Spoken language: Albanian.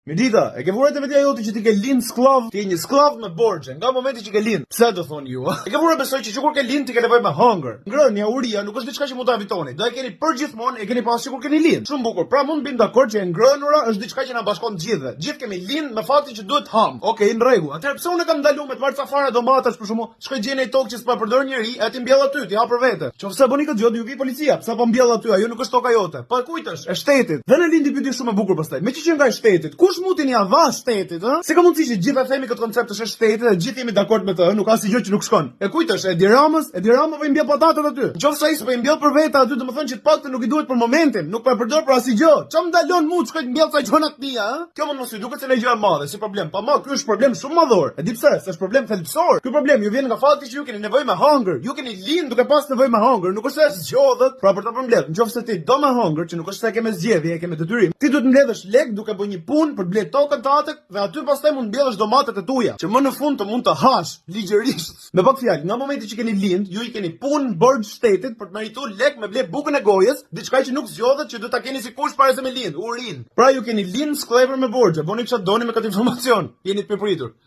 Medita, e ke vurë te vetja jote që ti ke lind skllav, ti je një skllav me borxhe, nga momenti që ke lind. Pse do thoni ju? E ke vurë besoj që kur ke lind ti ke nevojë me hunger. Ngrënia, uria nuk është diçka që mund ta evitoni. Do e keni përgjithmonë, e keni pasur kur keni lind. Shumë bukur. Pra mund bim dakord që e ngrënura është diçka që na bashkon të gjithëve. Gjithë kemi lind me faktin që duhet ham. Okej, në rregull. Atëherë pse unë kam ndaluar me të marr cafara domatash për shkakun, shkoj gjeni tokë që s'po përdor njerëj, e ti mbjell aty, ti ha për vete. Qofse boni këtë gjë, ju vi policia, pse po mbjell aty, ajo nuk është toka jote. Po kujtësh, e shtetit. Dhe në lindi pyetje shumë e bukur pastaj. Meqenëse që nga shtetit, kush mundi ja vash shtetit, ë? Si ka mundësi që gjithë themi këtë koncept është shtetit dhe gjithë jemi dakord me të, nuk ka asgjë që nuk shkon. E kujtësh, Edi Rama po i mbjell patatet aty. Nëse ai s'po i mbjell për vete aty, domethënë që të paktën nuk i duhet për momentin, nuk po e përdor për asgjë. Ç'm ndalon mua të shkoj të mbjell ca gjëra të mia, ë? Kjo mund mos i duket se në gjë e madhe, si problem. Po më ky është problem shumë madhor. E di pse? Se është problem thelbësor. Ky problem ju vjen nga fakti që ju keni nevojë me hunger. Ju keni lind duke pas nevojë me hunger, nuk është se zgjodhet. Pra për ta përmbledh, nëse ti do me hunger, që nuk është se ke me zgjedhje, ke me detyrim, ti duhet të mbledhësh lek duke bërë një punë për të blerë tokën tënde dhe aty pastaj mund mbjellësh domatet e tuaja, që më në fund të mund të hash ligjërisht. Me pak fjalë, nga momenti që keni lind, ju i keni punë borxh shtetit për të merituar lek me ble bukën e gojës, diçka që nuk zgjodhet, që do ta keni sikush para se me lind, urin. Pra ju keni lind sklever me borxhe, boni çfarë doni me këtë informacion. Jeni të papritur.